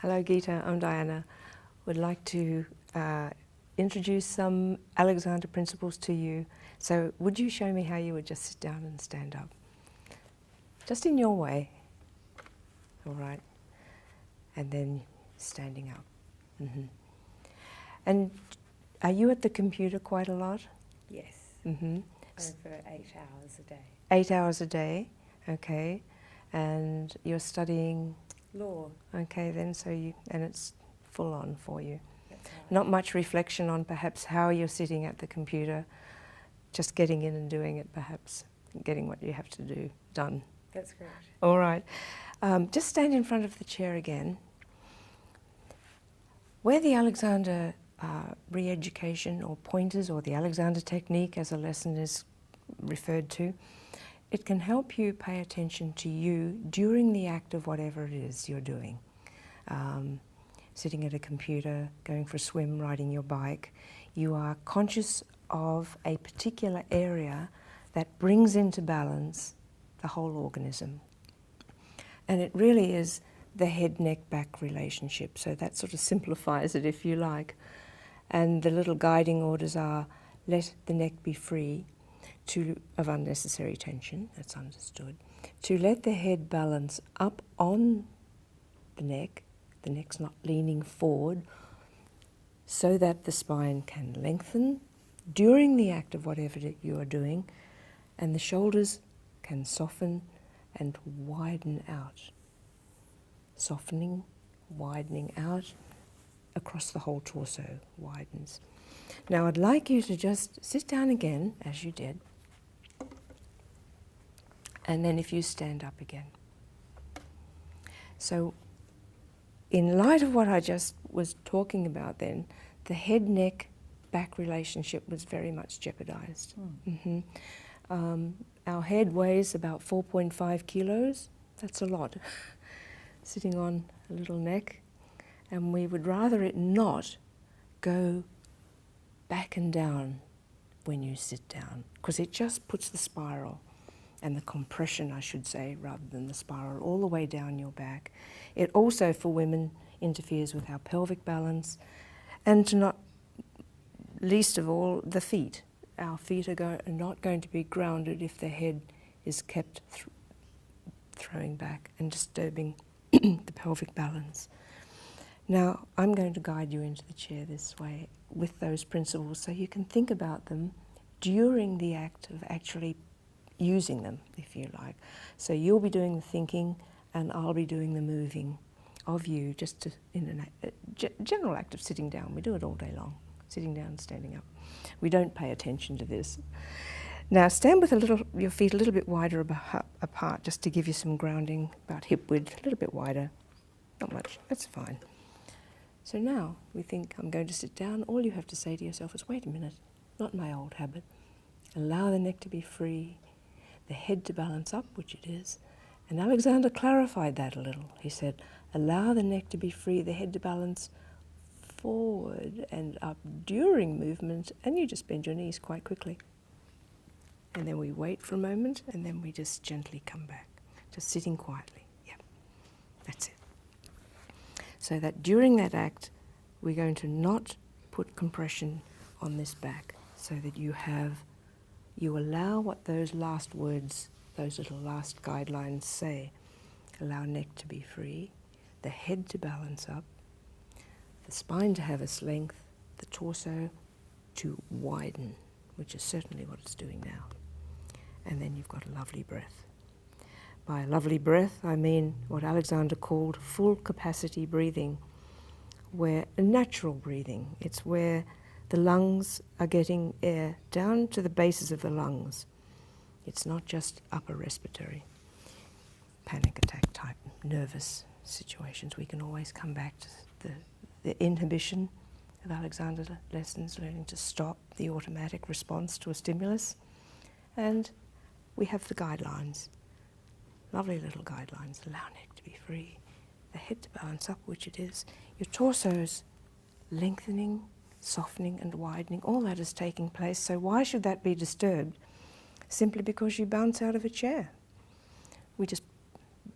Hello Gita, I'm Diana. Would like to introduce some Alexander principles to you. So would you show me how you would just sit down and stand up? Just in your way. All right. And then standing up. Mm-hmm. And are you at the computer quite a lot? Yes. Mm-hmm. Over 8 hours a day. 8 hours a day, okay. And you're studying? Law. Okay then, so you, and it's full on for you. That's right. Not much reflection on perhaps how you're sitting at the computer, just getting in and doing it perhaps, getting what you have to do done. That's correct. All right. Just stand in front of the chair again. Where the Alexander re-education or pointers or the Alexander technique as a lesson is referred to, it can help you pay attention to you during the act of whatever it is you're doing. Sitting at a computer, going for a swim, riding your bike, you are conscious of a particular area that brings into balance the whole organism. And it really is the head-neck-back relationship, so that sort of simplifies it if you like. And the little guiding orders are, let the neck be free of unnecessary tension, that's understood, to let the head balance up on the neck's not leaning forward, so that the spine can lengthen during the act of whatever you are doing, and the shoulders can soften and widen out. Softening, widening out, across the whole torso widens. Now I'd like you to just sit down again, as you did, and then if you stand up again. So in light of what I just was talking about then, the head-neck-back relationship was very much jeopardized. Our head weighs about 4.5 kilos. That's a lot, sitting on a little neck. And we would rather it not go back and down when you sit down, because it just puts the spiral and the compression, I should say, rather than the spiral, all the way down your back. It also, for women, interferes with our pelvic balance, and to not least of all, the feet. Our feet are not going to be grounded if the head is kept throwing back and disturbing the pelvic balance. Now, I'm going to guide you into the chair this way with those principles so you can think about them during the act of actually using them, if you like. So you'll be doing the thinking and I'll be doing the moving of you, just in a general act of sitting down. We do it all day long, sitting down, standing up. We don't pay attention to this. Now stand with your feet a little bit wider apart, just to give you some grounding, about hip width, a little bit wider. Not much, that's fine. So now we think, I'm going to sit down. All you have to say to yourself is, wait a minute, not my old habit. Allow the neck to be free, the head to balance up, which it is. And Alexander clarified that a little. He said, allow the neck to be free, the head to balance forward and up during movement, and you just bend your knees quite quickly. And then we wait for a moment, and then we just gently come back, just sitting quietly. Yeah, that's it. So that during that act, we're going to not put compression on this back, so that you allow what those last words, those little last guidelines say. Allow neck to be free, the head to balance up, the spine to have its length, the torso to widen, which is certainly what it's doing now. And then you've got a lovely breath. By a lovely breath, I mean what Alexander called full capacity breathing, where natural breathing. It's where the lungs are getting air down to the bases of the lungs. It's not just upper respiratory, panic attack type, nervous situations. We can always come back to the inhibition of Alexander's lessons, learning to stop the automatic response to a stimulus. And we have the guidelines, lovely little guidelines. Allow neck to be free, the head to balance up, which it is. Your torso's lengthening, softening and widening, all that is taking place. So why should that be disturbed? Simply because you bounce out of a chair. We just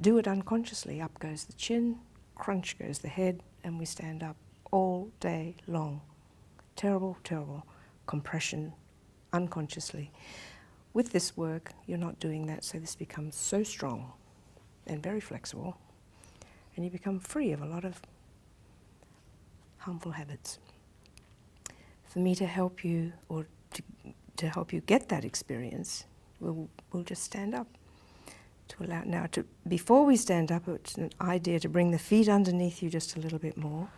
do it unconsciously. Up goes the chin, crunch goes the head, and we stand up all day long. Terrible, terrible compression unconsciously. With this work, you're not doing that, so this becomes so strong and very flexible, and you become free of a lot of harmful habits. For me to help you, or to help you get that experience, we'll just stand up. To allow now to, before we stand up, it's an idea to bring the feet underneath you just a little bit more,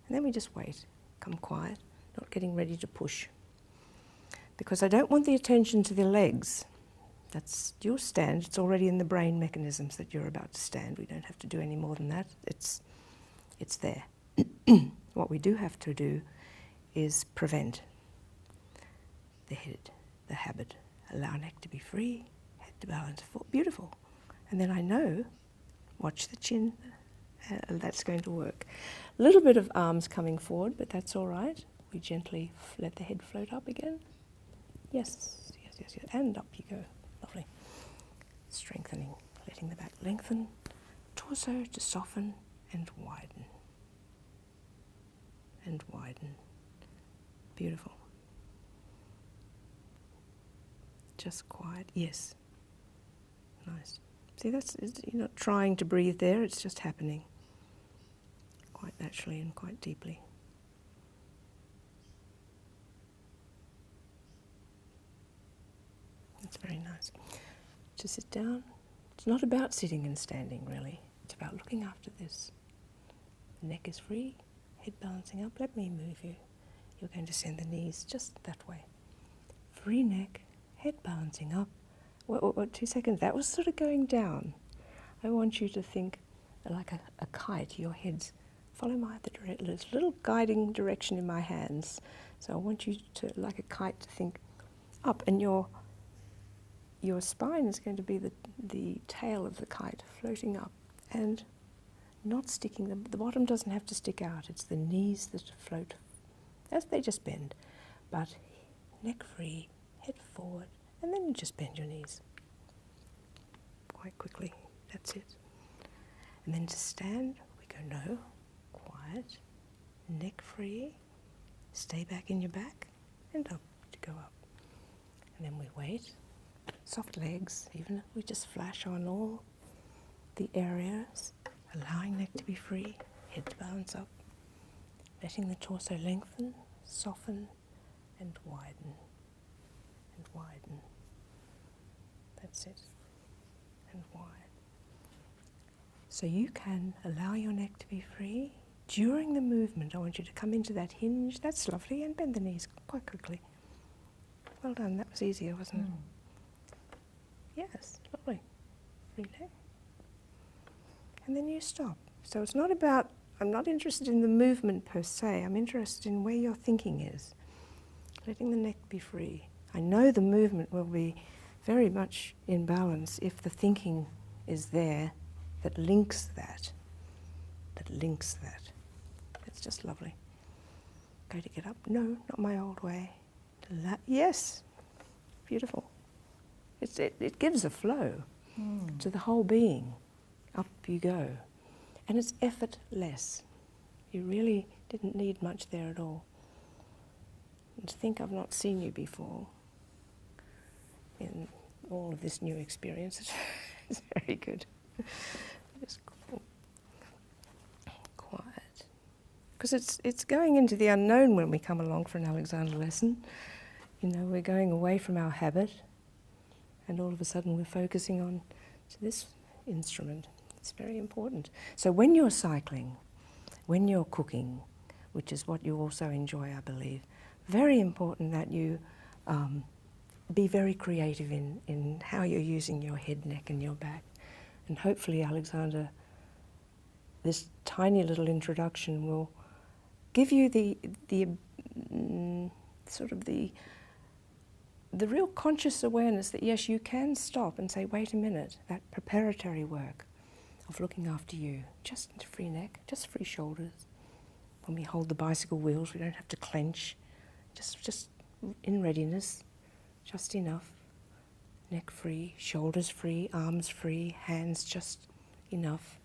and then we just wait, come quiet, not getting ready to push. Because I don't want the attention to the legs. That's your stand. It's already in the brain mechanisms that you're about to stand. We don't have to do any more than that. It's there. What we do have to do is prevent the habit. Allow neck to be free, head to balance. Beautiful. And then I know, watch the chin. That's going to work. A little bit of arms coming forward, but that's all right. We gently let the head float up again. Yes, yes, yes, yes. And up you go. Lovely. Strengthening, letting the back lengthen. Torso to soften and widen. And widen. Beautiful. Just quiet. Yes. Nice. See, you're not trying to breathe there, it's just happening. Quite naturally and quite deeply. That's very nice. To sit down, it's not about sitting and standing really. It's about looking after this. Neck is free, head balancing up. Let me move you. You're going to send the knees just that way. Free neck, head balancing up. What, 2 seconds? That was sort of going down. I want you to think like a kite. Your head's follow there's a little guiding direction in my hands. So I want you to, like a kite, to think up, and your spine is going to be the tail of the kite floating up and not sticking. The bottom doesn't have to stick out. It's the knees that float as they just bend. But neck free, head forward, and then you just bend your knees quite quickly. That's it. And then to stand, we go no, quiet, neck free, stay back in your back, and up to go up. And then we wait. Soft legs, even if we just flash on all the areas, allowing neck to be free, head to balance up, letting the torso lengthen, soften, and widen, and widen. That's it, and wide. So you can allow your neck to be free. During the movement, I want you to come into that hinge. That's lovely, and bend the knees quite quickly. Well done, that was easier, wasn't it? Yes, lovely. Free neck. And then you stop. So it's not about, I'm not interested in the movement per se, I'm interested in where your thinking is. Letting the neck be free. I know the movement will be very much in balance if the thinking is there that links that. That's just lovely. Go to get up. No, not my old way. Yes, beautiful. It gives a flow to the whole being. Up you go. And it's effortless. You really didn't need much there at all. And to think I've not seen you before in all of this new experience is very good. Just cool. Quiet. Because it's going into the unknown when we come along for an Alexander lesson. You know, we're going away from our habit, and all of a sudden we're focusing on to this instrument. It's very important. So when you're cycling, when you're cooking, which is what you also enjoy, I believe, very important that you be very creative in how you're using your head, neck and your back. And hopefully, Alexander, this tiny little introduction will give you the real conscious awareness that yes, you can stop and say, wait a minute, that preparatory work of looking after you, just free neck, just free shoulders. When we hold the bicycle wheels, we don't have to clench, just in readiness, just enough. Neck free, shoulders free, arms free, hands just enough.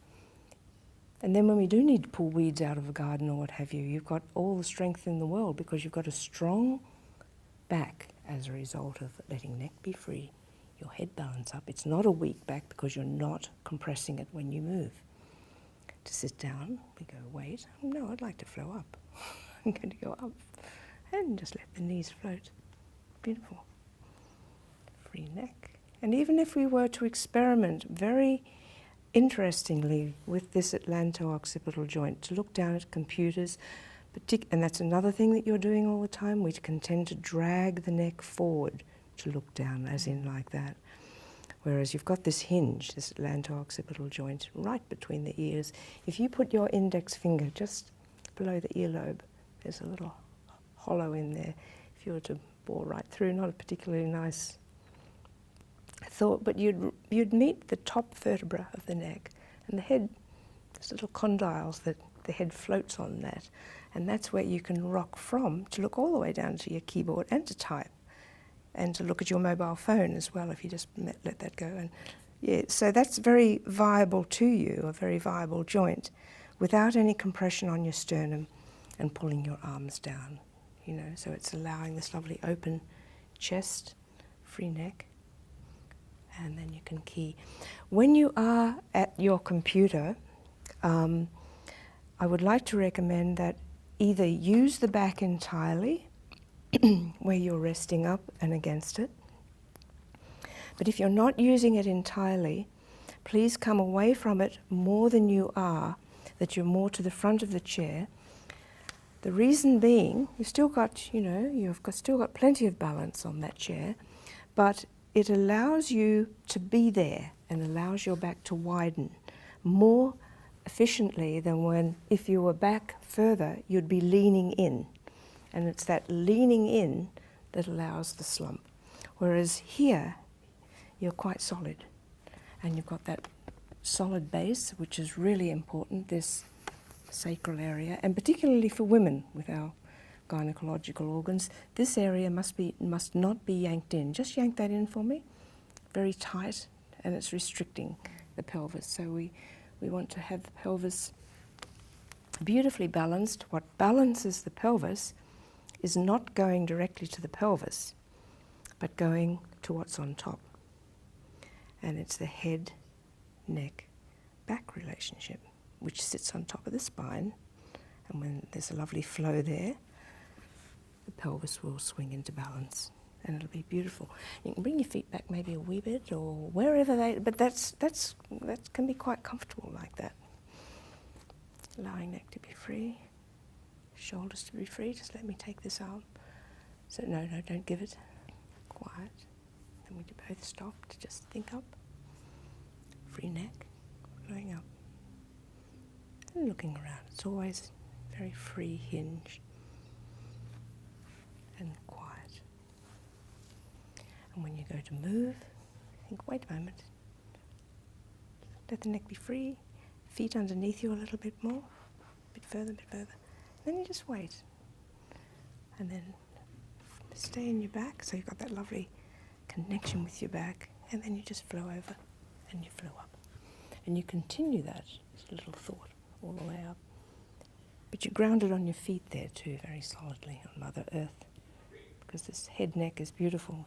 And then when we do need to pull weeds out of a garden or what have you, you've got all the strength in the world because you've got a strong back as a result of letting neck be free, your head balance up. It's not a weak back because you're not compressing it when you move. To sit down, we go, wait, no, I'd like to flow up. I'm going to go up and just let the knees float. Beautiful. Free neck. And even if we were to experiment very interestingly with this atlanto-occipital joint, to look down at computers, and that's another thing that you're doing all the time, we can tend to drag the neck forward to look down, as in like that. Whereas you've got this hinge, this atlanto-occipital joint, right between the ears. If you put your index finger just below the earlobe, there's a little hollow in there. If you were to bore right through, not a particularly nice thought, but you'd meet the top vertebra of the neck, and the head, there's little condyles that the head floats on that, and that's where you can rock from to look all the way down to your keyboard and to type, and to look at your mobile phone as well if you just let that go. And yeah, so that's very viable to you, a very viable joint, without any compression on your sternum and pulling your arms down. You know, so it's allowing this lovely open chest, free neck, and then you can key. When you are at your computer, I would like to recommend that either use the back entirely, where you're resting up and against it. But if you're not using it entirely, please come away from it more than you are, that you're more to the front of the chair. The reason being, you've still got, you know, still got plenty of balance on that chair, but it allows you to be there and allows your back to widen more efficiently than when, if you were back further, you'd be leaning in. And it's that leaning in that allows the slump. Whereas here, you're quite solid. And you've got that solid base, which is really important, this sacral area, and particularly for women with our gynecological organs, this area must not be yanked in. Just yank that in for me. Very tight, and it's restricting the pelvis. So we want to have the pelvis beautifully balanced. What balances the pelvis is not going directly to the pelvis, but going to what's on top. And it's the head, neck, back relationship, which sits on top of the spine. And when there's a lovely flow there, the pelvis will swing into balance, and it'll be beautiful. You can bring your feet back maybe a wee bit, or wherever but that can be quite comfortable like that. Allowing neck to be free, shoulders to be free. Just let me take this arm. So no, don't give it. Quiet. Then we do both stop to just think up. Free neck, flowing up. And looking around. It's always very free hinge and quiet. And when you go to move, think, wait a moment. Let the neck be free. Feet underneath you a little bit more. A bit further, a bit further. Then you just wait. And then stay in your back, so you've got that lovely connection with your back, and then you just flow over and you flow up. And you continue that, just a little thought, all the way up. But you ground it on your feet there too, very solidly on Mother Earth, because this head neck is beautiful.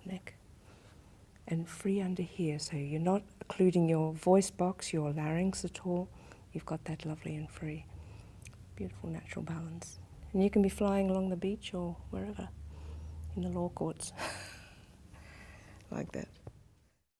Neck. And free under here, so you're not occluding your voice box, your larynx at all. You've got that lovely and free. Beautiful natural balance. And you can be flying along the beach or wherever, in the law courts, like that.